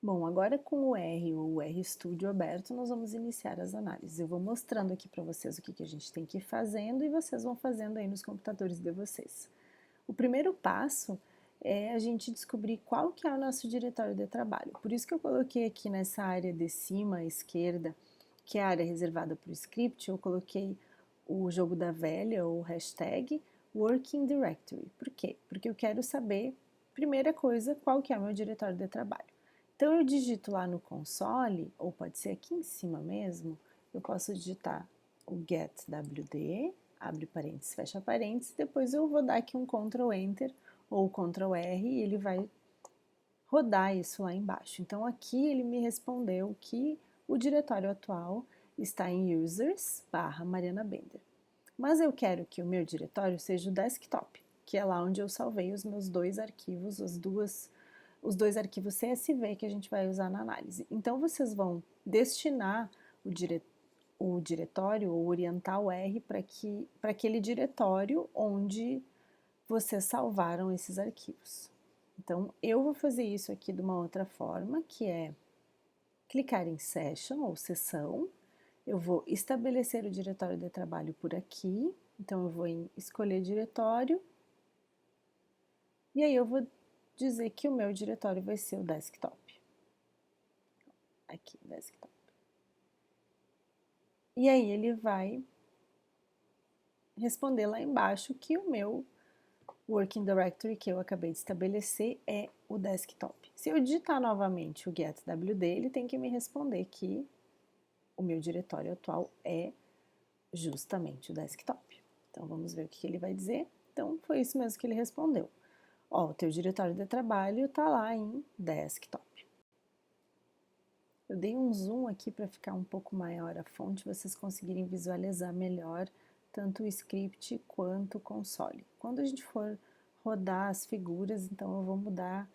Bom, agora com o R ou o RStudio aberto, nós vamos iniciar as análises. Eu vou mostrando aqui para vocês o que a gente tem que ir fazendo e vocês vão fazendo aí nos computadores de vocês. O primeiro passo é a gente descobrir qual que é o nosso diretório de trabalho. Por isso que eu coloquei aqui nessa área de cima, à esquerda, que é a área reservada para o script, eu coloquei o jogo da velha, ou hashtag, Working Directory. Por quê? Porque eu quero saber, primeira coisa, qual que é o meu diretório de trabalho. Então eu digito lá no console, ou pode ser aqui em cima mesmo, eu posso digitar o getwd, abre parênteses, fecha parênteses, depois eu vou dar aqui um Ctrl Enter ou Ctrl R e ele vai rodar isso lá embaixo. Então aqui ele me respondeu que o diretório atual está em users Mariana Bender. Mas eu quero que o meu diretório seja o desktop, que é lá onde eu salvei os meus dois arquivos, os dois arquivos CSV que a gente vai usar na análise. Então vocês vão destinar o diretório ou orientar o R para aquele diretório onde vocês salvaram esses arquivos. Então eu vou fazer isso aqui de uma outra forma, que é clicar em Session ou Seção. Eu vou estabelecer o diretório de trabalho por aqui, então eu vou em escolher diretório, e aí eu vou dizer que o meu diretório vai ser o desktop. Aqui, desktop. E aí ele vai responder lá embaixo que o meu Working Directory que eu acabei de estabelecer é o desktop. Se eu digitar novamente o getwd, ele tem que me responder que o meu diretório atual é justamente o desktop. Então vamos ver o que ele vai dizer. Então foi isso mesmo que ele respondeu. Ó, o teu diretório de trabalho está lá em desktop. Eu dei um zoom aqui para ficar um pouco maior a fonte, vocês conseguirem visualizar melhor tanto o script quanto o console. Quando a gente for rodar as figuras, então eu vou mudar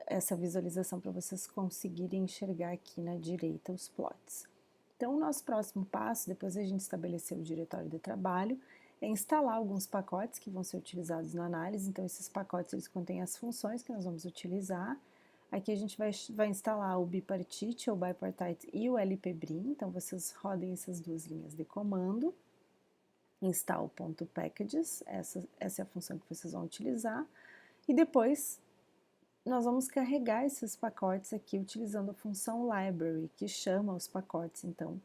essa visualização para vocês conseguirem enxergar aqui na direita os plots. Então, o nosso próximo passo, depois a gente estabelecer o diretório de trabalho, é instalar alguns pacotes que vão ser utilizados na análise. Então, esses pacotes eles contêm as funções que nós vamos utilizar. Aqui a gente vai instalar o bipartite ou bipartite e o lpbrim. Então, vocês rodem essas duas linhas de comando. Install.packages, essa é a função que vocês vão utilizar. E depois nós vamos carregar esses pacotes aqui utilizando a função library, que chama os pacotes, então,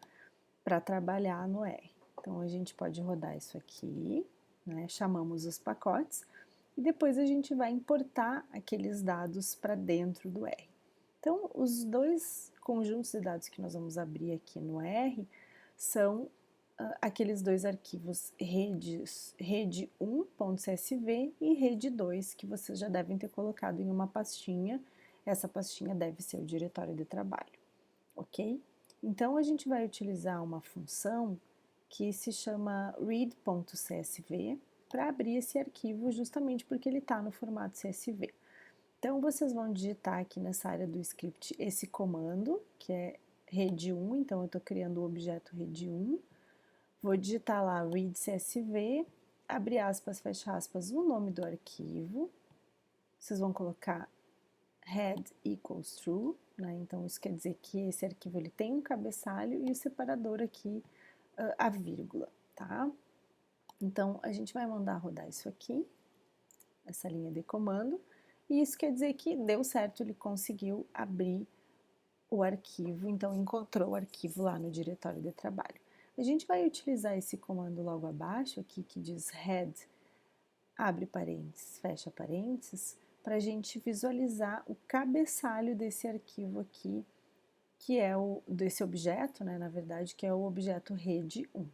para trabalhar no R. Então, a gente pode rodar isso aqui, né? Chamamos os pacotes, e depois a gente vai importar aqueles dados para dentro do R. Então, os dois conjuntos de dados que nós vamos abrir aqui no R são aqueles dois arquivos rede1.csv e rede2, que vocês já devem ter colocado em uma pastinha. Essa pastinha deve ser o diretório de trabalho, ok? Então, a gente vai utilizar uma função que se chama read.csv para abrir esse arquivo, justamente porque ele está no formato CSV. Então, vocês vão digitar aqui nessa área do script esse comando, que é rede1, então eu estou criando o objeto rede1, vou digitar lá read CSV, abre aspas, fecha aspas, o nome do arquivo, vocês vão colocar head equals true, né? Então isso quer dizer que esse arquivo ele tem um cabeçalho e o separador aqui, a vírgula, tá? Então a gente vai mandar rodar isso aqui, essa linha de comando, e isso quer dizer que deu certo, ele conseguiu abrir o arquivo, então encontrou o arquivo lá no diretório de trabalho. A gente vai utilizar esse comando logo abaixo aqui, que diz head, abre parênteses, fecha parênteses, para a gente visualizar o cabeçalho desse arquivo aqui, que é desse objeto, né, na verdade, que é o objeto rede1.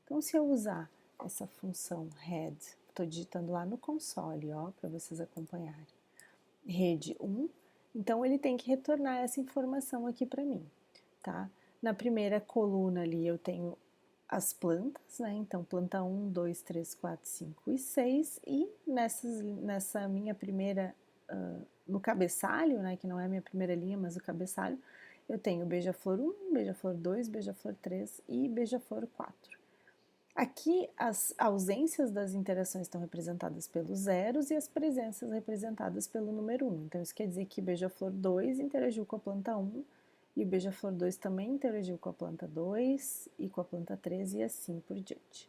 Então, se eu usar essa função head, estou digitando lá no console, ó, para vocês acompanharem, rede1, então ele tem que retornar essa informação aqui para mim, tá? Na primeira coluna ali eu tenho as plantas, né? Então, planta 1, 2, 3, 4, 5 e 6, e nessa minha primeira, no cabeçalho, né? Que não é a minha primeira linha, mas o cabeçalho, eu tenho beija-flor 1, beija-flor 2, beija-flor 3 e beija-flor 4. Aqui, as ausências das interações estão representadas pelos zeros e as presenças representadas pelo número 1. Então, isso quer dizer que Beija-Flor 2 interagiu com a planta 1 e o Beija-Flor 2 também interagiu com a planta 2 e com a planta 3 e assim por diante.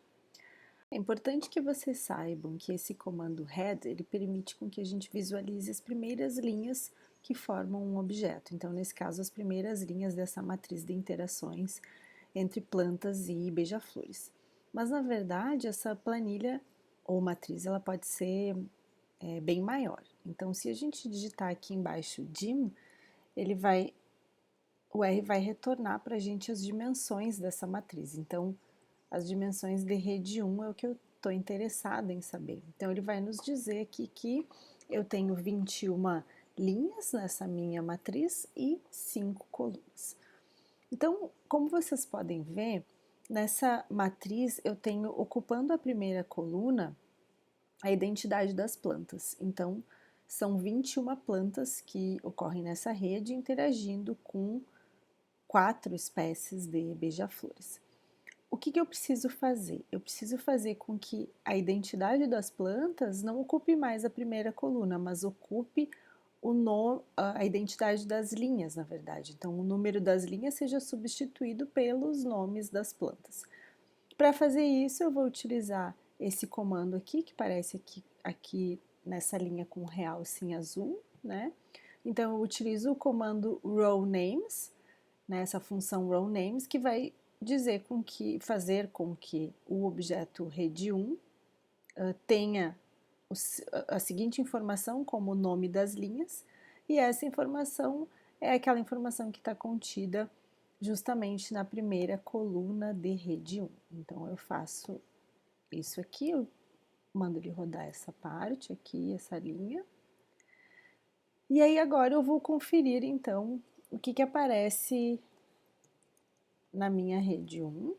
É importante que vocês saibam que esse comando head, ele permite com que a gente visualize as primeiras linhas que formam um objeto. Então, nesse caso, as primeiras linhas dessa matriz de interações entre plantas e beija-flores. Mas, na verdade, essa planilha ou matriz, ela pode ser bem maior. Então, se a gente digitar aqui embaixo dim, o R vai retornar para a gente as dimensões dessa matriz. Então, as dimensões de rede 1 é o que eu estou interessada em saber. Então, ele vai nos dizer aqui que eu tenho 21 linhas nessa minha matriz e 5 colunas. Então, como vocês podem ver, nessa matriz eu tenho ocupando a primeira coluna a identidade das plantas. Então, são 21 plantas que ocorrem nessa rede interagindo com 4 espécies de beija-flores. O que eu preciso fazer? Eu preciso fazer com que a identidade das plantas não ocupe mais a primeira coluna, mas ocupe a identidade das linhas, na verdade. Então, o número das linhas seja substituído pelos nomes das plantas. Para fazer isso, eu vou utilizar esse comando aqui, que parece aqui nessa linha com realce em azul, né? Então, eu utilizo o comando rowNames, né, essa função rowNames, que vai fazer com que o objeto rede1 tenha a seguinte informação como o nome das linhas, e essa informação é aquela informação que está contida justamente na primeira coluna de rede 1. Então, eu faço isso aqui, eu mando ele rodar essa parte aqui, essa linha. E aí, agora eu vou conferir, então, o que aparece na minha rede 1.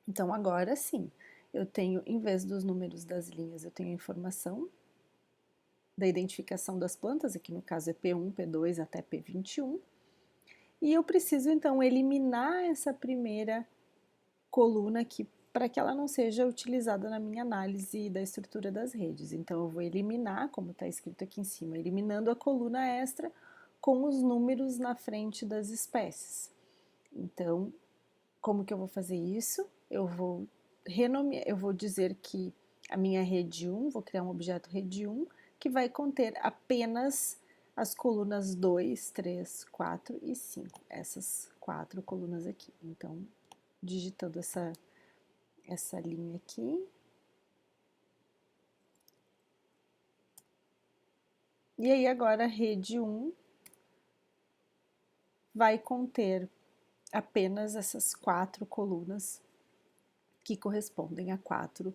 Então, agora sim, eu tenho, em vez dos números das linhas, eu tenho a informação da identificação das plantas, aqui no caso é P1, P2 até P21, e eu preciso então eliminar essa primeira coluna aqui para que ela não seja utilizada na minha análise da estrutura das redes. Então eu vou eliminar, como está escrito aqui em cima, eliminando a coluna extra com os números na frente das espécies. Então, como que eu vou fazer isso? Eu vou dizer que a minha rede 1, vou criar um objeto rede 1, que vai conter apenas as colunas 2, 3, 4 e 5, essas 4 colunas aqui. Então, digitando essa linha aqui. E aí, agora a rede 1 vai conter apenas essas 4 colunas que correspondem a 4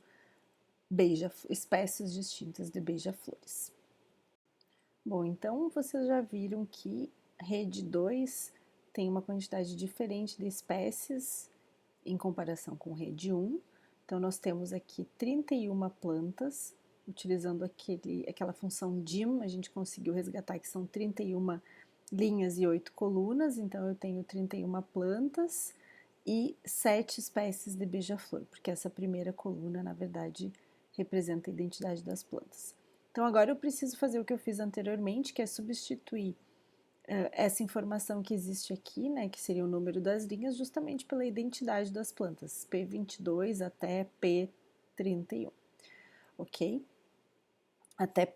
espécies distintas de beija-flores. Bom, então vocês já viram que rede 2 tem uma quantidade diferente de espécies em comparação com rede 1. Então, nós temos aqui 31 plantas, utilizando aquela função dim, a gente conseguiu resgatar que são 31 linhas e 8 colunas, então eu tenho 31 plantas e 7 espécies de beija-flor, porque essa primeira coluna, na verdade, representa a identidade das plantas. Então, agora eu preciso fazer o que eu fiz anteriormente, que é substituir essa informação que existe aqui, né, que seria o número das linhas, justamente pela identidade das plantas, P22 até P31, ok? Até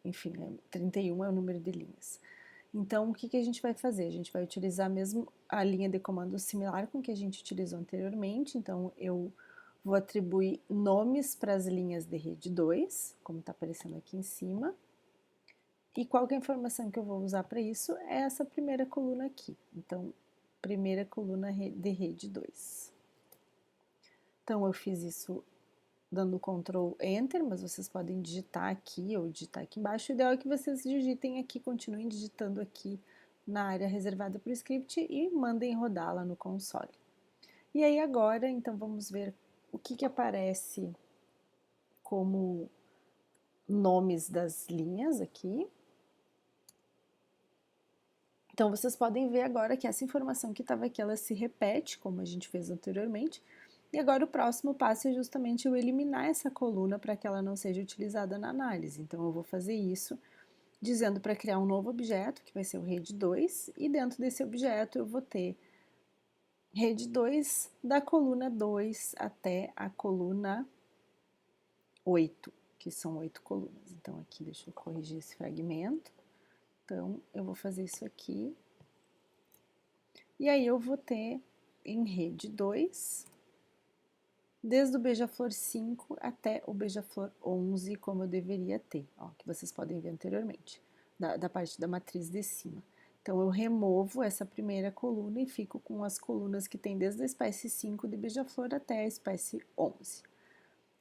enfim, 31 é o número de linhas. Então, o que a gente vai fazer? A gente vai utilizar mesmo a linha de comando similar com que a gente utilizou anteriormente, então eu vou atribuir nomes para as linhas de rede 2, como está aparecendo aqui em cima. E qual que é a informação que eu vou usar para isso? É essa primeira coluna aqui. Então, primeira coluna de rede 2. Então, eu fiz isso dando Ctrl Enter, mas vocês podem digitar aqui ou digitar aqui embaixo. O ideal é que vocês digitem aqui, continuem digitando aqui na área reservada para o script e mandem rodar lá no console. E aí agora, então, vamos ver o que aparece como nomes das linhas aqui. Então, vocês podem ver agora que essa informação que estava aqui, ela se repete, como a gente fez anteriormente, E agora o próximo passo é justamente eu eliminar essa coluna para que ela não seja utilizada na análise. Então, eu vou fazer isso dizendo para criar um novo objeto, que vai ser o rede 2, e dentro desse objeto eu vou ter rede 2 da coluna 2 até a coluna 8, que são 8 colunas. Então, aqui, deixa eu corrigir esse fragmento. Então, eu vou fazer isso aqui. E aí, eu vou ter em rede 2, desde o beija-flor 5 até o beija-flor 11, como eu deveria ter, ó, que vocês podem ver anteriormente, da parte da matriz de cima. Então, eu removo essa primeira coluna e fico com as colunas que tem desde a espécie 5 de beija-flor até a espécie 11.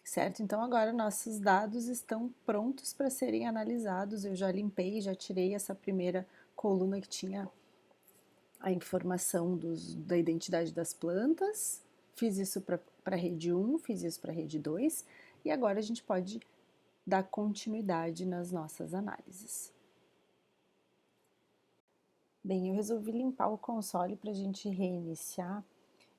Certo? Então, agora nossos dados estão prontos para serem analisados. Eu já limpei, já tirei essa primeira coluna que tinha a informação da identidade das plantas, fiz isso para a rede 1, fiz isso para a rede 2, e agora a gente pode dar continuidade nas nossas análises. Bem, eu resolvi limpar o console para a gente reiniciar,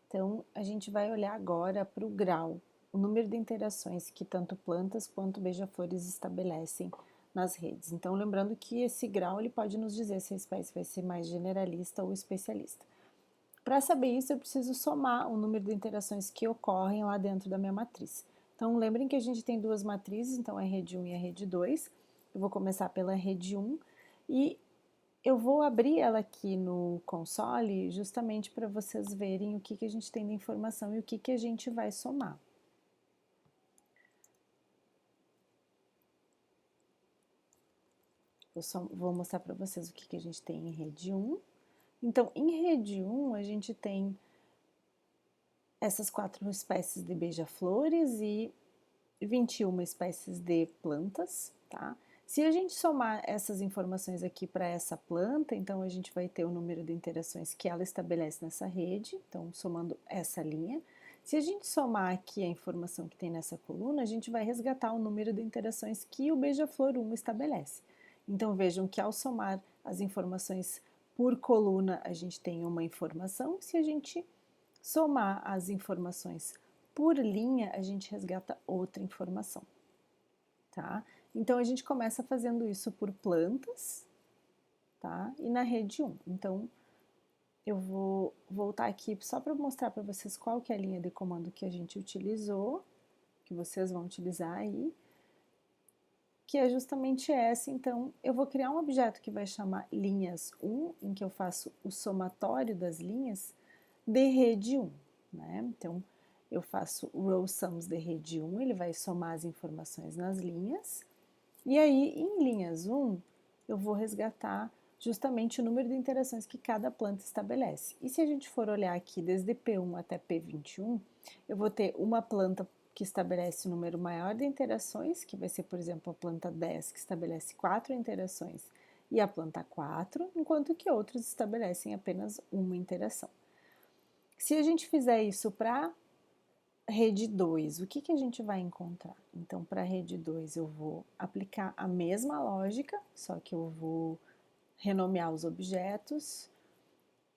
então a gente vai olhar agora para o grau, o número de interações que tanto plantas quanto beija-flores estabelecem nas redes. Então, lembrando que esse grau ele pode nos dizer se a espécie vai ser mais generalista ou especialista. Para saber isso, eu preciso somar o número de interações que ocorrem lá dentro da minha matriz. Então, lembrem que a gente tem duas matrizes, então a rede 1 e a rede 2. Eu vou começar pela rede 1 e eu vou abrir ela aqui no console justamente para vocês verem o que a gente tem de informação e o que a gente vai somar. Vou mostrar para vocês o que a gente tem em rede 1. Então, em rede 1, a gente tem essas 4 espécies de beija-flores e 21 espécies de plantas, tá? Se a gente somar essas informações aqui para essa planta, então a gente vai ter o número de interações que ela estabelece nessa rede, então somando essa linha. Se a gente somar aqui a informação que tem nessa coluna, a gente vai resgatar o número de interações que o beija-flor 1 estabelece. Então vejam que ao somar as informações por coluna, a gente tem uma informação, se a gente somar as informações por linha, a gente resgata outra informação, tá? Então, a gente começa fazendo isso por plantas, tá? E na rede 1. Então, eu vou voltar aqui só para mostrar para vocês qual que é a linha de comando que a gente utilizou, que vocês vão utilizar aí, que é justamente essa. Então, eu vou criar um objeto que vai chamar linhas 1, em que eu faço o somatório das linhas de rede 1, né? Então, eu faço o row sums de rede 1, ele vai somar as informações nas linhas, e aí em linhas 1 eu vou resgatar justamente o número de interações que cada planta estabelece. E se a gente for olhar aqui desde P1 até P21, eu vou ter uma planta que estabelece o número maior de interações, que vai ser, por exemplo, a planta 10, que estabelece 4 interações, e a planta 4, enquanto que outros estabelecem apenas uma interação. Se a gente fizer isso para rede 2, o que a gente vai encontrar? Então, para a rede 2, eu vou aplicar a mesma lógica, só que eu vou renomear os objetos.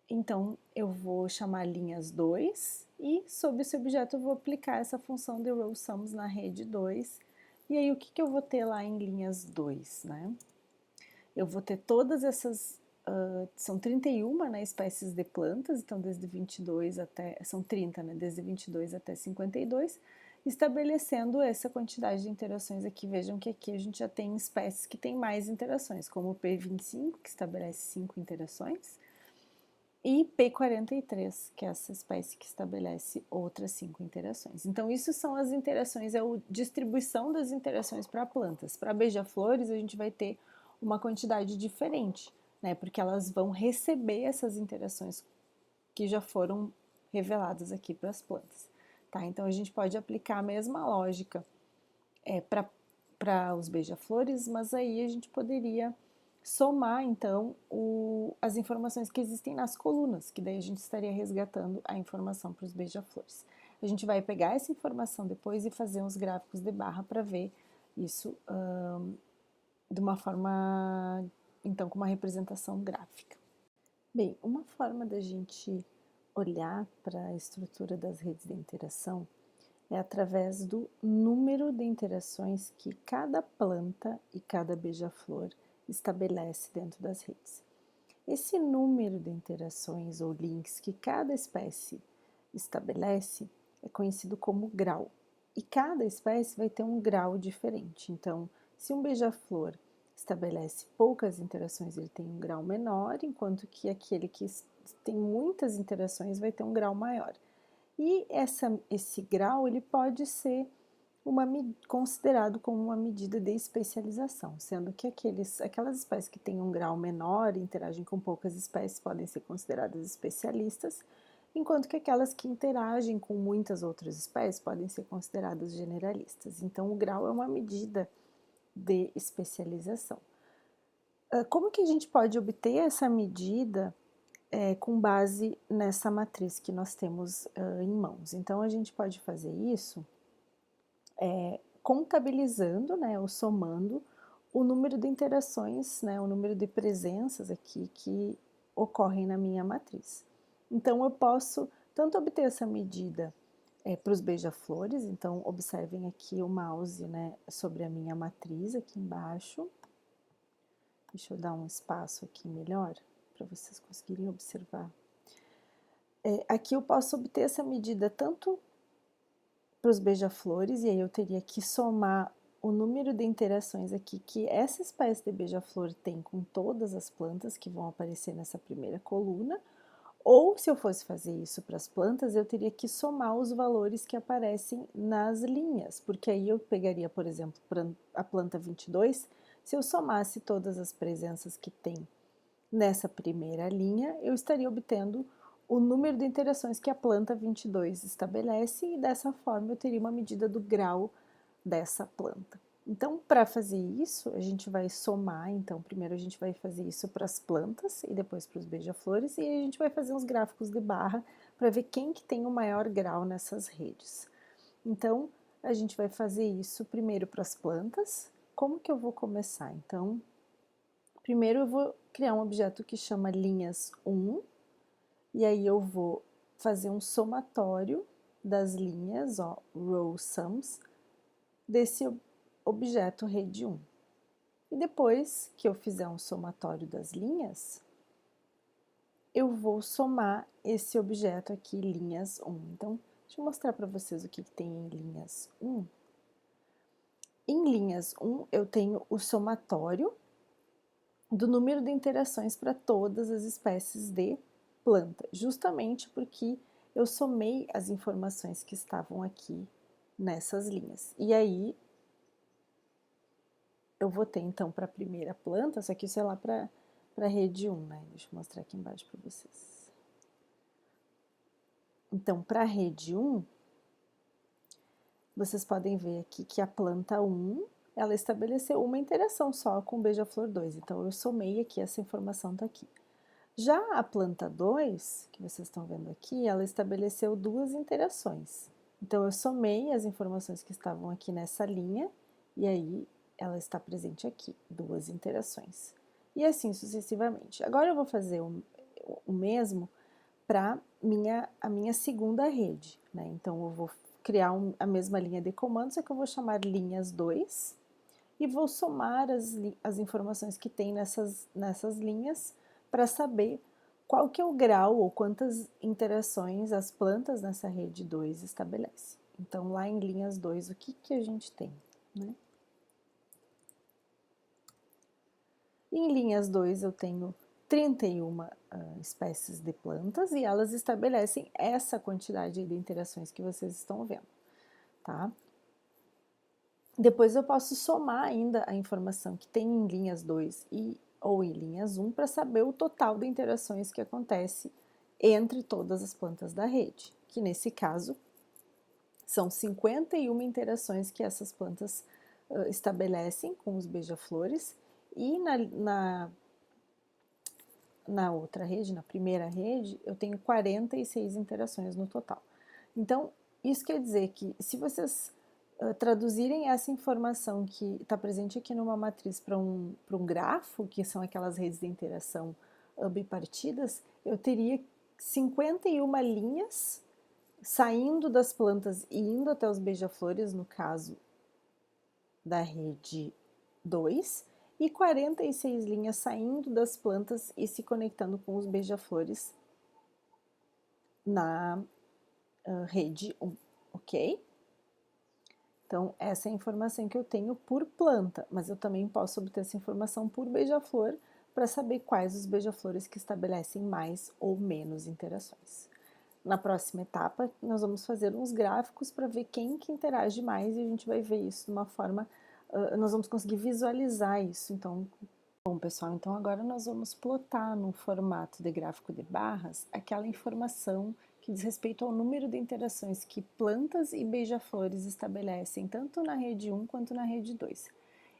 Então, eu vou chamar linhas 2 e, sobre esse objeto, eu vou aplicar essa função de row sums na rede 2. E aí, o que eu vou ter lá em linhas 2, né? Eu vou ter todas essas são 31, né, espécies de plantas, então desde 22 até, são 30, né, desde 22 até 52, estabelecendo essa quantidade de interações aqui. Vejam que aqui a gente já tem espécies que têm mais interações, como o P25, que estabelece 5 interações, e P43, que é essa espécie que estabelece outras 5 interações. Então, isso são as interações, é a distribuição das interações para plantas. Para beija-flores, a gente vai ter uma quantidade diferente, né? Porque elas vão receber essas interações que já foram reveladas aqui para as plantas, tá? Então, a gente pode aplicar a mesma lógica para os beija-flores, mas aí a gente poderia somar, então, as informações que existem nas colunas, que daí a gente estaria resgatando a informação para os beija-flores. A gente vai pegar essa informação depois e fazer uns gráficos de barra para ver isso de uma forma, então, com uma representação gráfica. Bem, uma forma da gente olhar para a estrutura das redes de interação é através do número de interações que cada planta e cada beija-flor estabelece dentro das redes. Esse número de interações ou links que cada espécie estabelece é conhecido como grau. E cada espécie vai ter um grau diferente. Então, se um beija-flor estabelece poucas interações, ele tem um grau menor, enquanto que aquele que tem muitas interações vai ter um grau maior. E esse grau ele pode ser considerado como uma medida de especialização, sendo que aquelas espécies que têm um grau menor e interagem com poucas espécies podem ser consideradas especialistas, enquanto que aquelas que interagem com muitas outras espécies podem ser consideradas generalistas. Então, o grau é uma medida de especialização. Como que a gente pode obter essa medida com base nessa matriz que nós temos em mãos? Então, a gente pode fazer isso contabilizando, né, ou somando o número de interações, né, o número de presenças aqui que ocorrem na minha matriz. Então, eu posso tanto obter essa medida para os beija-flores, então observem aqui o mouse, né, sobre a minha matriz aqui embaixo. Deixa eu dar um espaço aqui melhor para vocês conseguirem observar. Aqui eu posso obter essa medida tanto para os beija-flores, e aí eu teria que somar o número de interações aqui que essa espécie de beija-flor tem com todas as plantas que vão aparecer nessa primeira coluna, ou se eu fosse fazer isso para as plantas, eu teria que somar os valores que aparecem nas linhas, porque aí eu pegaria, por exemplo, a planta 22, se eu somasse todas as presenças que tem nessa primeira linha, eu estaria obtendo o número de interações que a planta 22 estabelece e dessa forma eu teria uma medida do grau dessa planta. Então, para fazer isso, a gente vai somar, então, primeiro a gente vai fazer isso para as plantas e depois para os beija-flores e a gente vai fazer uns gráficos de barra para ver quem que tem o maior grau nessas redes. Então, a gente vai fazer isso primeiro para as plantas. Como que eu vou começar? Então, primeiro eu vou criar um objeto que chama linhas 1, e aí eu vou fazer um somatório das linhas, ó, row sums, desse objeto rede 1. E depois que eu fizer um somatório das linhas, eu vou somar esse objeto aqui, linhas 1. Então, deixa eu mostrar para vocês o que tem em linhas 1. Em linhas 1, eu tenho o somatório do número de interações para todas as espécies de planta, justamente porque eu somei as informações que estavam aqui nessas linhas. E aí, eu vou ter então para a primeira planta, só que isso é lá para a rede 1, né? Deixa eu mostrar aqui embaixo para vocês. Então, para a rede 1, vocês podem ver aqui que a planta 1, ela estabeleceu uma interação só com o beija-flor 2, então eu somei aqui, essa informação está aqui. Já a planta 2, que vocês estão vendo aqui, ela estabeleceu duas interações. Então, eu somei as informações que estavam aqui nessa linha, e aí ela está presente aqui, duas interações. E assim sucessivamente. Agora eu vou fazer o mesmo para a minha segunda rede, né? Então, eu vou criar a mesma linha de comando, só que eu vou chamar linhas 2, e vou somar as informações que tem nessas linhas para saber qual que é o grau ou quantas interações as plantas nessa rede 2 estabelecem. Então, lá em linhas 2, o que que a gente tem, né? Em linhas 2, eu tenho 31 espécies de plantas e elas estabelecem essa quantidade de interações que vocês estão vendo, tá? Depois eu posso somar ainda a informação que tem em linhas 2 ou em linhas 1 para saber o total de interações que acontece entre todas as plantas da rede, que nesse caso são 51 interações que essas plantas estabelecem com os beija-flores, e na outra rede, na primeira rede, eu tenho 46 interações no total. Então, isso quer dizer que se vocês traduzirem essa informação que está presente aqui numa matriz para um grafo, que são aquelas redes de interação bipartidas, eu teria 51 linhas saindo das plantas e indo até os beija-flores, no caso da rede 2, e 46 linhas saindo das plantas e se conectando com os beija-flores na rede 1, ok? Então, essa é a informação que eu tenho por planta, mas eu também posso obter essa informação por beija-flor para saber quais os beija-flores que estabelecem mais ou menos interações. Na próxima etapa, nós vamos fazer uns gráficos para ver quem que interage mais e a gente vai ver isso de uma forma, nós vamos conseguir visualizar isso. Então, bom, pessoal, então agora nós vamos plotar no formato de gráfico de barras aquela informação que diz respeito ao número de interações que plantas e beija-flores estabelecem, tanto na rede 1 quanto na rede 2.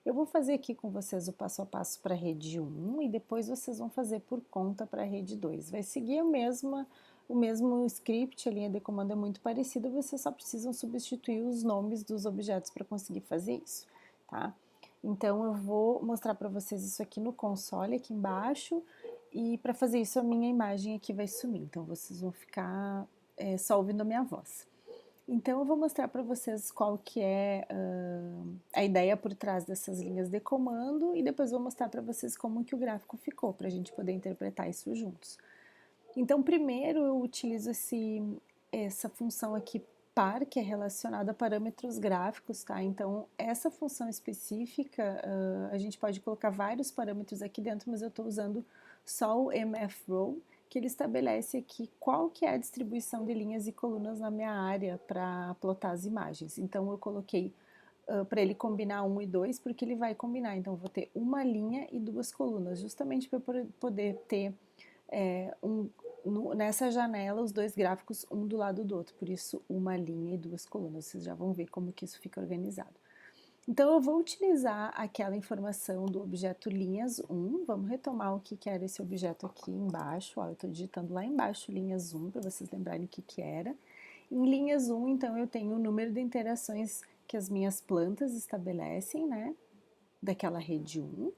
Eu vou fazer aqui com vocês o passo a passo para a rede 1 e depois vocês vão fazer por conta para a rede 2. Vai seguir o mesmo script, a linha de comando é muito parecida, vocês só precisam substituir os nomes dos objetos para conseguir fazer isso, tá? Então, eu vou mostrar para vocês isso aqui no console, aqui embaixo, e para fazer isso a minha imagem aqui vai sumir, então vocês vão ficar só ouvindo a minha voz. Então, eu vou mostrar para vocês qual que é a ideia por trás dessas linhas de comando e depois vou mostrar para vocês como que o gráfico ficou, para a gente poder interpretar isso juntos. Então, primeiro eu utilizo essa função aqui par, que é relacionada a parâmetros gráficos, tá? Então, essa função específica, a gente pode colocar vários parâmetros aqui dentro, mas eu estou usando só o mfrow, que ele estabelece aqui qual que é a distribuição de linhas e colunas na minha área para plotar as imagens. Então, eu coloquei para ele combinar 1 e 2, porque ele vai combinar. Então, eu vou ter uma linha e duas colunas, justamente para poder ter nessa janela os dois gráficos um do lado do outro, por isso uma linha e duas colunas, vocês já vão ver como que isso fica organizado. Então eu vou utilizar aquela informação do objeto linhas 1, vamos retomar o que era esse objeto aqui embaixo, ó, eu estou digitando lá embaixo linhas 1 para vocês lembrarem o que era. Em linhas 1, então eu tenho o número de interações que as minhas plantas estabelecem, né, daquela rede 1.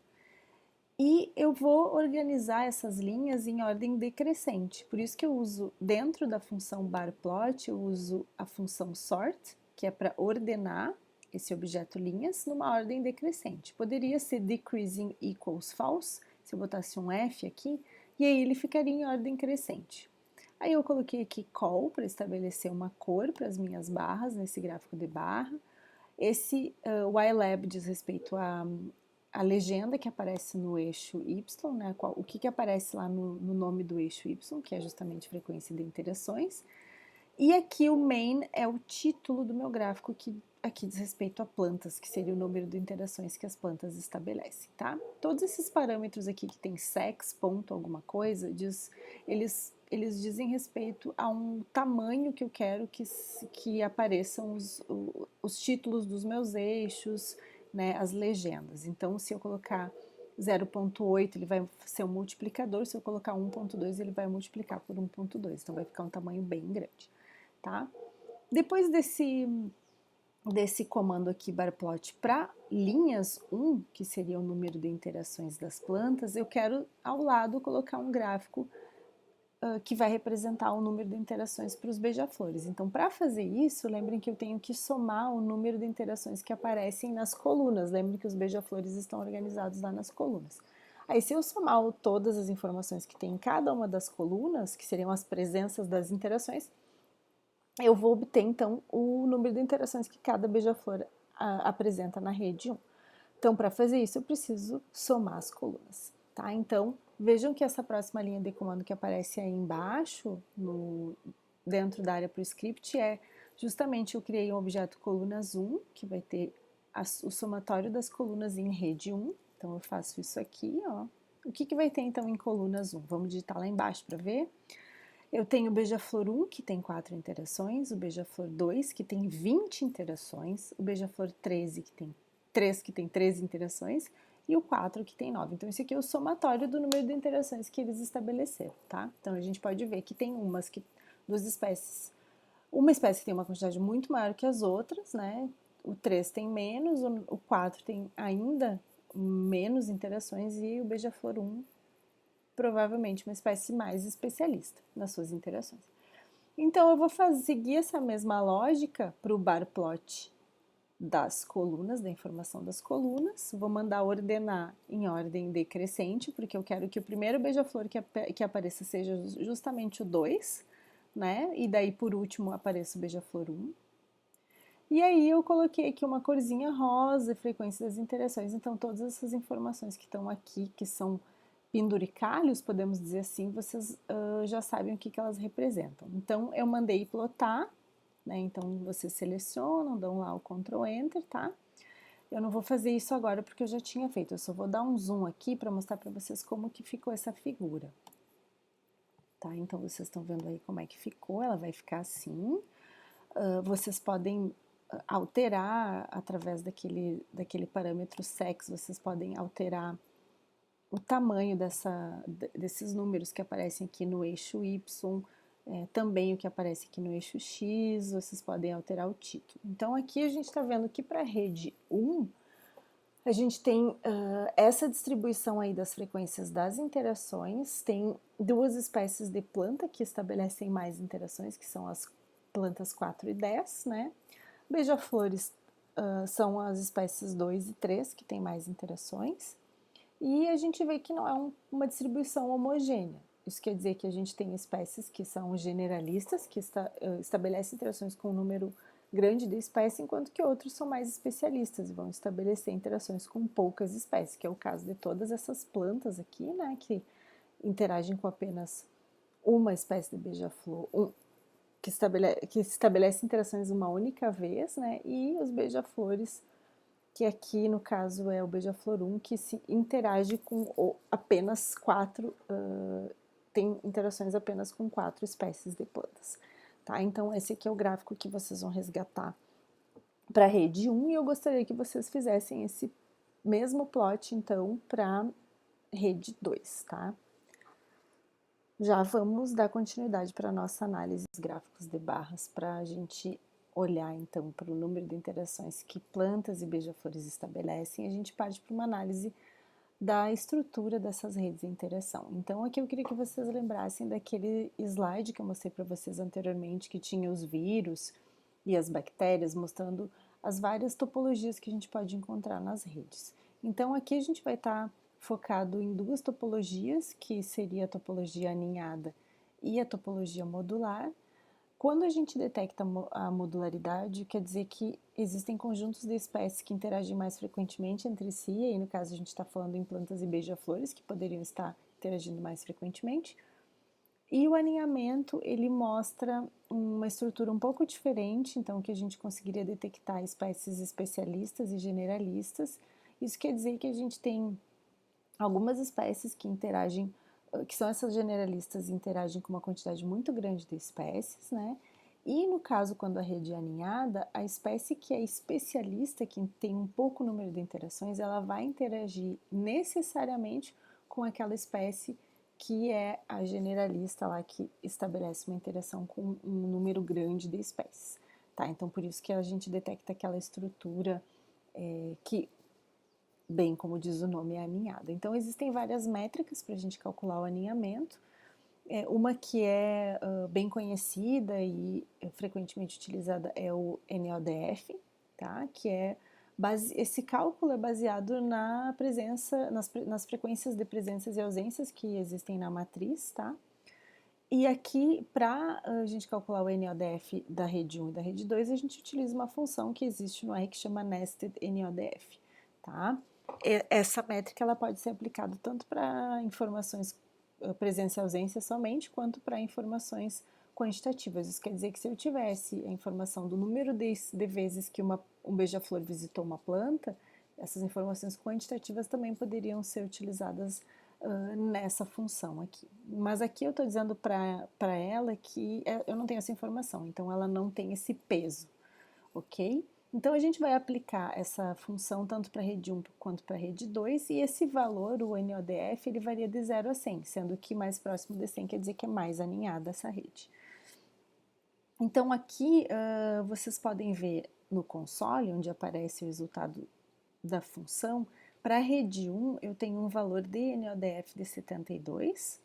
E eu vou organizar essas linhas em ordem decrescente, por isso que eu uso, dentro da função barplot, eu uso a função sort, que é para ordenar esse objeto linhas numa ordem decrescente. Poderia ser decreasing equals false, se eu botasse um F aqui, e aí ele ficaria em ordem crescente. Aí eu coloquei aqui call para estabelecer uma cor para as minhas barras nesse gráfico de barra. Esse ylab diz respeito a legenda que aparece no eixo Y, né, o que aparece lá no nome do eixo Y, que é justamente frequência de interações. E aqui o main é o título do meu gráfico, que aqui diz respeito a plantas, que seria o número de interações que as plantas estabelecem, tá? Todos esses parâmetros aqui que tem sex, ponto, alguma coisa, eles dizem respeito a um tamanho que eu quero que apareçam os títulos dos meus eixos, né, as legendas. Então, se eu colocar 0.8, ele vai ser um multiplicador, se eu colocar 1.2, ele vai multiplicar por 1.2, então vai ficar um tamanho bem grande, tá? Depois desse comando aqui barplot para linhas 1, que seria o número de interações das plantas, eu quero ao lado colocar um gráfico que vai representar o número de interações para os beija-flores. Então, para fazer isso, lembrem que eu tenho que somar o número de interações que aparecem nas colunas. Lembrem que os beija-flores estão organizados lá nas colunas. Aí, se eu somar todas as informações que tem em cada uma das colunas, que seriam as presenças das interações, eu vou obter, então, o número de interações que cada beija-flor apresenta na rede 1. Então, para fazer isso, eu preciso somar as colunas, tá? Então, vejam que essa próxima linha de comando que aparece aí embaixo, dentro da área para o script, é justamente eu criei um objeto colunas 1, que vai ter o somatório das colunas em rede 1. Então, eu faço isso aqui, ó. O que vai ter, então, em colunas 1? Vamos digitar lá embaixo para ver. Eu tenho o beija-flor 1, que tem 4 interações, o beija-flor 2, que tem 20 interações, o beija-flor 13, que tem 13 interações, e o 4, que tem 9. Então, esse aqui é o somatório do número de interações que eles estabeleceram, tá? Então, a gente pode ver que tem duas espécies. Uma espécie que tem uma quantidade muito maior que as outras, né? O 3 tem menos, o 4 tem ainda menos interações, e o beija-flor 1 provavelmente uma espécie mais especialista nas suas interações. Então, eu vou seguir essa mesma lógica para o bar plot das colunas, da informação das colunas. Vou mandar ordenar em ordem decrescente, porque eu quero que o primeiro beija-flor que apareça seja justamente o 2, né? E daí, por último, apareça o beija-flor 1. E aí eu coloquei aqui uma corzinha rosa, frequência das interações. Então, todas essas informações que estão aqui, que são penduricalhos, podemos dizer assim, vocês já sabem o que elas representam. Então, eu mandei plotar, né? Então, vocês selecionam, dão lá o Ctrl Enter, tá? Eu não vou fazer isso agora porque eu já tinha feito, eu só vou dar um zoom aqui para mostrar para vocês como que ficou essa figura. Tá? Então, vocês estão vendo aí como é que ficou, ela vai ficar assim. Vocês podem alterar através daquele parâmetro sex, vocês podem alterar o tamanho desses números que aparecem aqui no eixo Y, também o que aparece aqui no eixo X, vocês podem alterar o título. Então, aqui a gente está vendo que para a rede 1, a gente tem essa distribuição aí das frequências das interações, tem duas espécies de planta que estabelecem mais interações, que são as plantas 4 e 10, né? Beija-flores são as espécies 2 e 3, que têm mais interações. E a gente vê que não é uma distribuição homogênea. Isso quer dizer que a gente tem espécies que são generalistas, que estabelecem interações com um número grande de espécies, enquanto que outros são mais especialistas e vão estabelecer interações com poucas espécies, que é o caso de todas essas plantas aqui, né, que interagem com apenas uma espécie de beija-flor, que estabelece interações uma única vez, né, e os beija-flores, que aqui no caso é o beija-flor 1, que se interage com apenas 4, tem interações apenas com 4 espécies de plantas. Tá? Então, esse aqui é o gráfico que vocês vão resgatar para a rede 1, e eu gostaria que vocês fizessem esse mesmo plot, então, para rede 2, tá? Já vamos dar continuidade para a nossa análise dos gráficos de barras, para a gente olhar, então, para o número de interações que plantas e beija-flores estabelecem, a gente parte para uma análise da estrutura dessas redes de interação. Então, aqui eu queria que vocês lembrassem daquele slide que eu mostrei para vocês anteriormente, que tinha os vírus e as bactérias, mostrando as várias topologias que a gente pode encontrar nas redes. Então, aqui a gente vai estar focado em duas topologias, que seria a topologia aninhada e a topologia modular. Quando a gente detecta a modularidade, quer dizer que existem conjuntos de espécies que interagem mais frequentemente entre si, e aí no caso a gente está falando em plantas e beija-flores, que poderiam estar interagindo mais frequentemente. E o aninhamento, ele mostra uma estrutura um pouco diferente, então que a gente conseguiria detectar espécies especialistas e generalistas. Isso quer dizer que a gente tem algumas espécies que interagem, que são essas generalistas, interagem com uma quantidade muito grande de espécies, né? E no caso, quando a rede é aninhada, a espécie que é especialista, que tem um pouco número de interações, ela vai interagir necessariamente com aquela espécie que é a generalista lá, que estabelece uma interação com um número grande de espécies, tá? Então, por isso que a gente detecta aquela estrutura que, bem como diz o nome, é aninhada. Então, existem várias métricas para a gente calcular o aninhamento. Uma que é bem conhecida e frequentemente utilizada é o NODF, tá? Que esse cálculo é baseado na presença, nas frequências de presenças e ausências que existem na matriz, tá? E aqui, para a gente calcular o NODF da rede 1 e da rede 2, a gente utiliza uma função que existe no R que chama Nested NODF, tá? Essa métrica ela pode ser aplicada tanto para informações presença e ausência somente, quanto para informações quantitativas. Isso quer dizer que se eu tivesse a informação do número de vezes que um beija-flor visitou uma planta, essas informações quantitativas também poderiam ser utilizadas nessa função aqui. Mas aqui eu estou dizendo para ela que eu não tenho essa informação, então ela não tem esse peso, ok? Então, a gente vai aplicar essa função tanto para a rede 1 quanto para a rede 2, e esse valor, o NODF, ele varia de 0 a 100, sendo que mais próximo de 100 quer dizer que é mais aninhada essa rede. Então, aqui vocês podem ver no console, onde aparece o resultado da função, Para a rede 1, eu tenho um valor de NODF de 72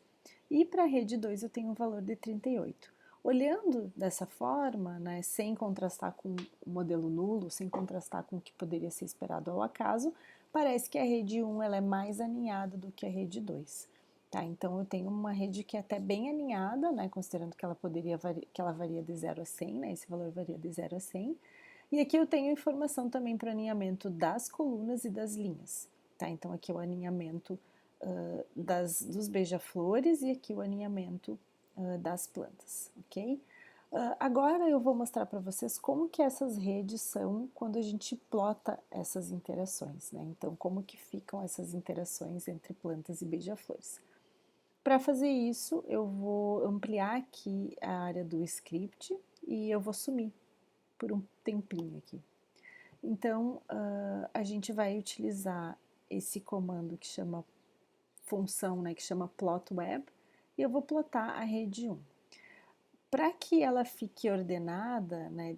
e para a rede 2 eu tenho um valor de 38. Olhando dessa forma, né, sem contrastar com o modelo nulo, sem contrastar com o que poderia ser esperado ao acaso, parece que a rede 1 ela é mais aninhada do que a rede 2. Tá? Então eu tenho uma rede que é até bem aninhada, né, considerando que ela varia de 0 a 100, né, esse valor varia de 0 a 100. E aqui eu tenho informação também para o aninhamento das colunas e das linhas. Tá? Então aqui é o aninhamento dos beija-flores e aqui o aninhamento das plantas, ok? Agora eu vou mostrar para vocês como que essas redes são quando a gente plota essas interações, né? Então, como que ficam essas interações entre plantas e beija-flores. Para fazer isso, eu vou ampliar aqui a área do script e eu vou sumir por um tempinho aqui. Então, a gente vai utilizar esse comando que chama função, né, que chama plot web, e eu vou plotar a rede 1. Para que ela fique ordenada, né,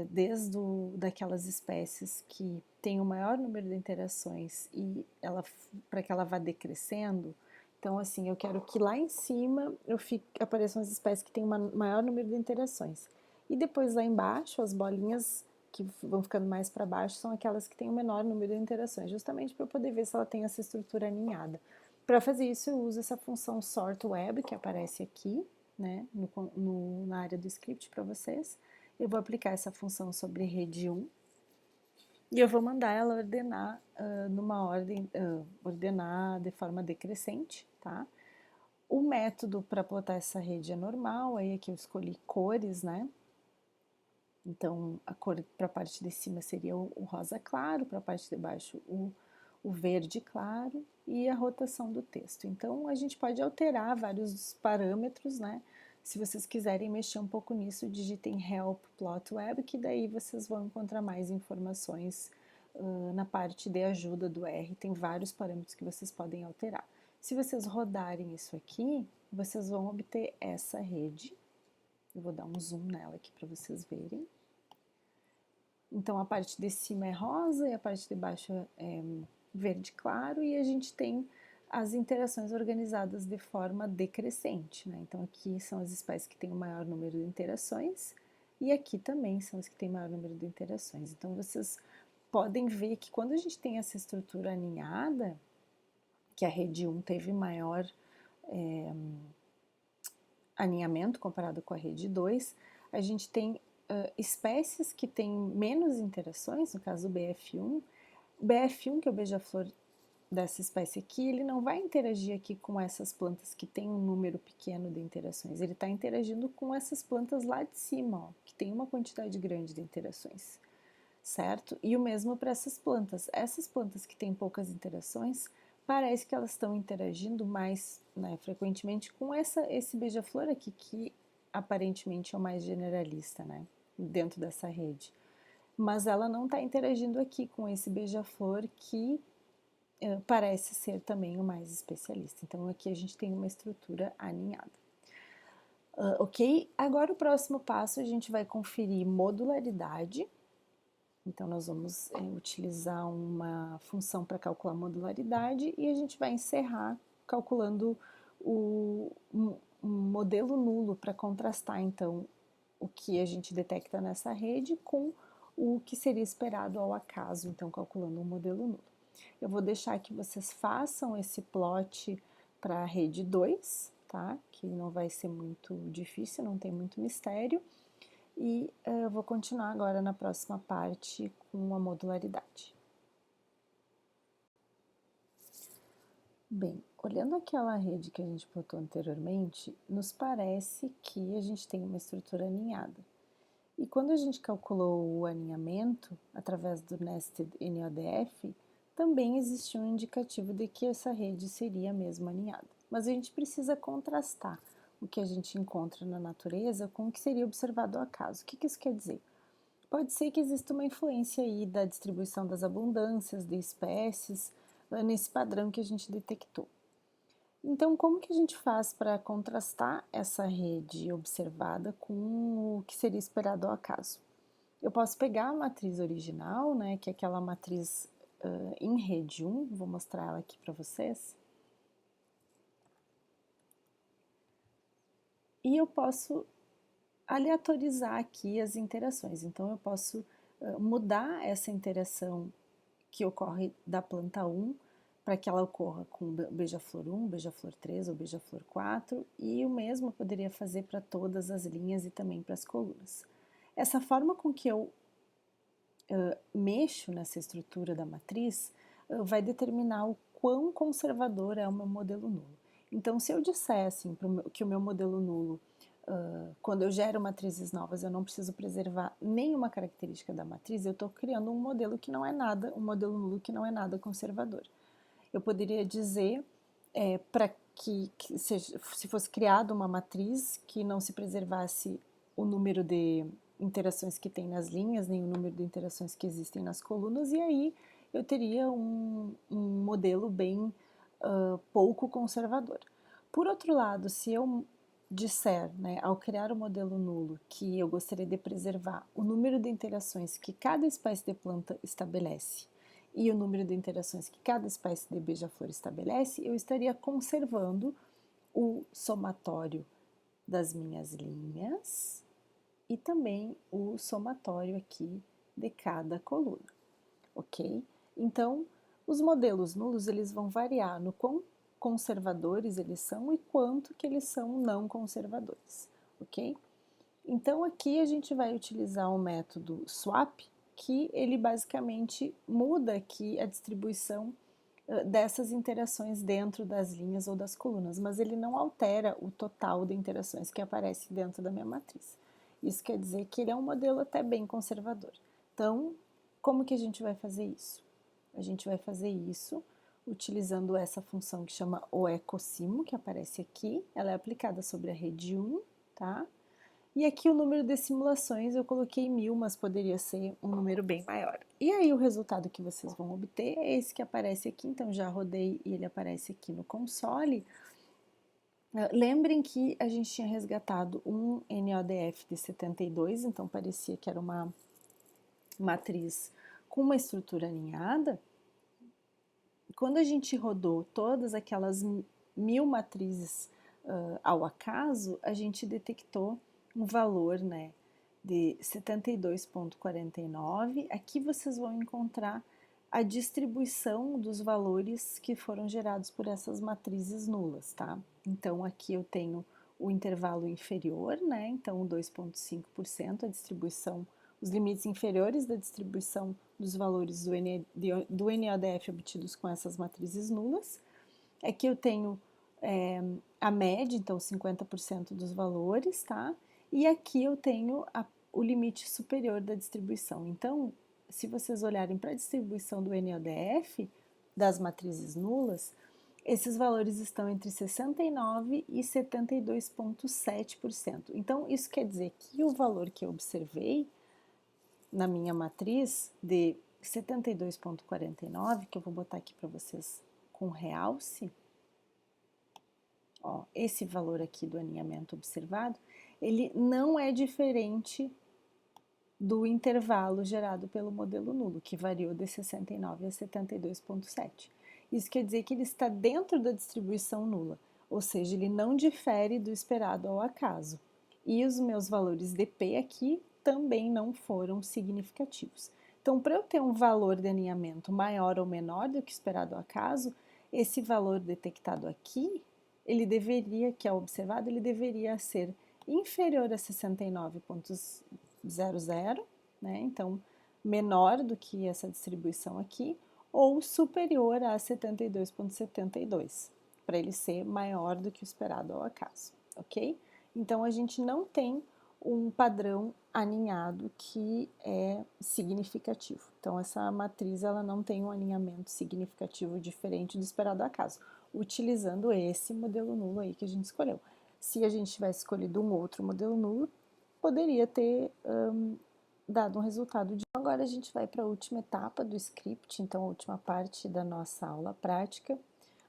desde daquelas espécies que tem o maior número de interações e para que ela vá decrescendo, então assim, eu quero que lá em cima apareçam as espécies que têm um maior número de interações. E depois lá embaixo, as bolinhas que vão ficando mais para baixo são aquelas que têm o menor número de interações, justamente para eu poder ver se ela tem essa estrutura aninhada. Para fazer isso, eu uso essa função sort web que aparece aqui, né, na área do script para vocês. Eu vou aplicar essa função sobre rede 1 e eu vou mandar ela ordenar numa ordem, ordenar de forma decrescente, tá? O método para plotar essa rede é normal, aí aqui eu escolhi cores, né? Então, a cor para a parte de cima seria o rosa claro, para a parte de baixo o verde claro e a rotação do texto. Então, a gente pode alterar vários parâmetros, né? Se vocês quiserem mexer um pouco nisso, digitem help plot web, que daí vocês vão encontrar mais informações na parte de ajuda do R. Tem vários parâmetros que vocês podem alterar. Se vocês rodarem isso aqui, vocês vão obter essa rede. Eu vou dar um zoom nela aqui para vocês verem. Então, a parte de cima é rosa e a parte de baixo é verde claro, e a gente tem as interações organizadas de forma decrescente, né? Então, aqui são as espécies que têm o maior número de interações, e aqui também são as que têm o maior número de interações. Então, vocês podem ver que quando a gente tem essa estrutura aninhada, que a rede 1 teve maior aninhamento comparado com a rede 2, a gente tem espécies que têm menos interações, no caso do BF1. O BF1, que é o beija-flor dessa espécie aqui, ele não vai interagir aqui com essas plantas que têm um número pequeno de interações, ele está interagindo com essas plantas lá de cima, ó, que tem uma quantidade grande de interações, certo? E o mesmo para essas plantas que têm poucas interações, parece que elas estão interagindo mais, né, frequentemente com esse beija-flor aqui, que aparentemente é o mais generalista, né, dentro dessa rede. Mas ela não está interagindo aqui com esse beija-flor que parece ser também o mais especialista. Então, aqui a gente tem uma estrutura aninhada. Ok? Agora, o próximo passo, a gente vai conferir modularidade. Então, nós vamos utilizar uma função para calcular modularidade e a gente vai encerrar calculando um modelo nulo para contrastar, então, o que a gente detecta nessa rede com o que seria esperado ao acaso, então, calculando um modelo nulo. Eu vou deixar que vocês façam esse plot para a rede 2, tá? Que não vai ser muito difícil, não tem muito mistério. E eu vou continuar agora na próxima parte com a modularidade. Bem, olhando aquela rede que a gente plotou anteriormente, nos parece que a gente tem uma estrutura aninhada. E quando a gente calculou o aninhamento através do Nested NODF, também existia um indicativo de que essa rede seria mesmo aninhada. Mas a gente precisa contrastar o que a gente encontra na natureza com o que seria observado ao acaso. O que isso quer dizer? Pode ser que exista uma influência aí da distribuição das abundâncias de espécies nesse padrão que a gente detectou. Então, como que a gente faz para contrastar essa rede observada com o que seria esperado ao acaso? Eu posso pegar a matriz original, né, que é aquela matriz em rede 1, vou mostrar ela aqui para vocês. E eu posso aleatorizar aqui as interações. Então, eu posso mudar essa interação que ocorre da planta 1 para que ela ocorra com beija-flor 1, beija-flor 3 ou beija-flor 4, e o mesmo eu poderia fazer para todas as linhas e também para as colunas. Essa forma com que eu mexo nessa estrutura da matriz vai determinar o quão conservador é o meu modelo nulo. Então, se eu disser assim, que o meu modelo nulo, quando eu gero matrizes novas, eu não preciso preservar nenhuma característica da matriz, eu estou criando um modelo que não é nada, um modelo nulo que não é nada conservador. Eu poderia dizer para que seja, se fosse criada uma matriz que não se preservasse o número de interações que tem nas linhas, nem o número de interações que existem nas colunas, e aí eu teria um modelo bem pouco conservador. Por outro lado, se eu disser, né, ao criar o modelo nulo, que eu gostaria de preservar o número de interações que cada espécie de planta estabelece e o número de interações que cada espécie de beija-flor estabelece, eu estaria conservando o somatório das minhas linhas e também o somatório aqui de cada coluna, ok? Então, os modelos nulos, eles vão variar no quão conservadores eles são e quanto que eles são não conservadores, ok? Então, aqui a gente vai utilizar o método swap, que ele basicamente muda aqui a distribuição dessas interações dentro das linhas ou das colunas, mas ele não altera o total de interações que aparece dentro da minha matriz. Isso quer dizer que ele é um modelo até bem conservador. Então, como que a gente vai fazer isso? A gente vai fazer isso utilizando essa função que chama oecosimo, que aparece aqui. Ela é aplicada sobre a rede 1, tá? E aqui o número de simulações eu coloquei 1000, mas poderia ser um número bem maior. E aí o resultado que vocês vão obter é esse que aparece aqui, então já rodei e ele aparece aqui no console. Lembrem que a gente tinha resgatado um NODF de 72, então parecia que era uma matriz com uma estrutura alinhada. Quando a gente rodou todas aquelas 1000 matrizes ao acaso, a gente detectou um valor, né, de 72,49. Aqui vocês vão encontrar a distribuição dos valores que foram gerados por essas matrizes nulas, tá? Então, aqui eu tenho o intervalo inferior, né? Então, 2,5%, a distribuição, os limites inferiores da distribuição dos valores do NODF obtidos com essas matrizes nulas. Aqui eu tenho a média, então 50% dos valores, tá? E aqui eu tenho o limite superior da distribuição. Então, se vocês olharem para a distribuição do NODF, das matrizes nulas, esses valores estão entre 69% e 72,7%. Então, isso quer dizer que o valor que eu observei na minha matriz de 72,49, que eu vou botar aqui para vocês com realce, ó, esse valor aqui do alinhamento observado, ele não é diferente do intervalo gerado pelo modelo nulo, que variou de 69 a 72,7. Isso quer dizer que ele está dentro da distribuição nula, ou seja, ele não difere do esperado ao acaso. E os meus valores de P aqui também não foram significativos. Então, para eu ter um valor de alinhamento maior ou menor do que esperado ao acaso, esse valor detectado aqui, ele deveria, que é observado, ele deveria ser inferior a 69,00, né? Então, menor do que essa distribuição aqui, ou superior a 72,72, para ele ser maior do que o esperado ao acaso, ok? Então, a gente não tem um padrão alinhado que é significativo. Então, essa matriz ela não tem um alinhamento significativo diferente do esperado ao acaso, utilizando esse modelo nulo aí que a gente escolheu. Se a gente tivesse escolhido um outro modelo nulo, poderia ter dado um resultado de... Agora a gente vai para a última etapa do script, então a última parte da nossa aula prática.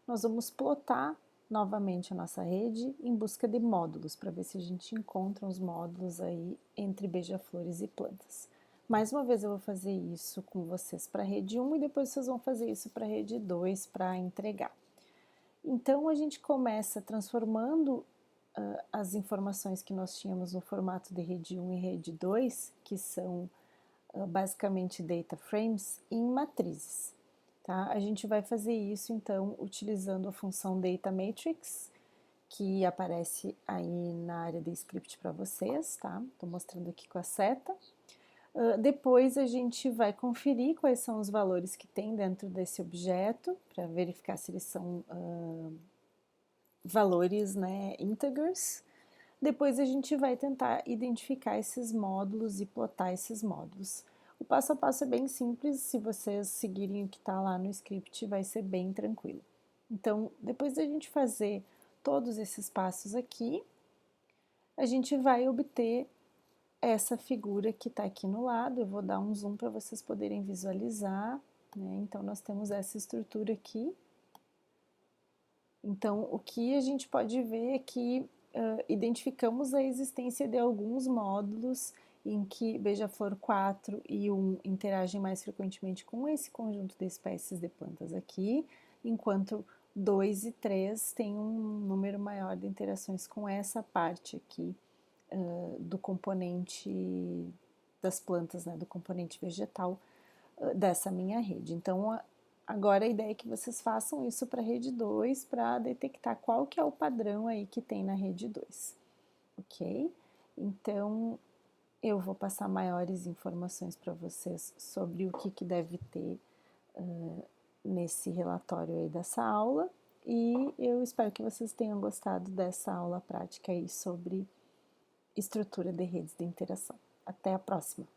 Nós vamos plotar novamente a nossa rede em busca de módulos, para ver se a gente encontra os módulos aí entre beija-flores e plantas. Mais uma vez eu vou fazer isso com vocês para a rede 1 e depois vocês vão fazer isso para a rede 2 para entregar. Então, a gente começa transformando as informações que nós tínhamos no formato de rede 1 e rede 2, que são basicamente data frames, em matrizes. Tá? A gente vai fazer isso, então, utilizando a função data matrix, que aparece aí na área de script para vocês, tá? Estou mostrando aqui com a seta. Depois a gente vai conferir quais são os valores que tem dentro desse objeto, para verificar se eles são valores, né, integers. Depois a gente vai tentar identificar esses módulos e plotar esses módulos. O passo a passo é bem simples, se vocês seguirem o que está lá no script vai ser bem tranquilo. Então, depois da gente fazer todos esses passos aqui, a gente vai obter essa figura que está aqui no lado. Eu vou dar um zoom para vocês poderem visualizar, né? Então, nós temos essa estrutura aqui. Então, o que a gente pode ver é que identificamos a existência de alguns módulos em que Beija-Flor 4 e 1 interagem mais frequentemente com esse conjunto de espécies de plantas aqui, enquanto 2 e 3 têm um número maior de interações com essa parte aqui do componente das plantas, né, do componente vegetal dessa minha rede. Então, agora a ideia é que vocês façam isso para a rede 2 para detectar qual que é o padrão aí que tem na rede 2, ok? Então, eu vou passar maiores informações para vocês sobre o que deve ter nesse relatório aí dessa aula, e eu espero que vocês tenham gostado dessa aula prática aí sobre estrutura de redes de interação. Até a próxima!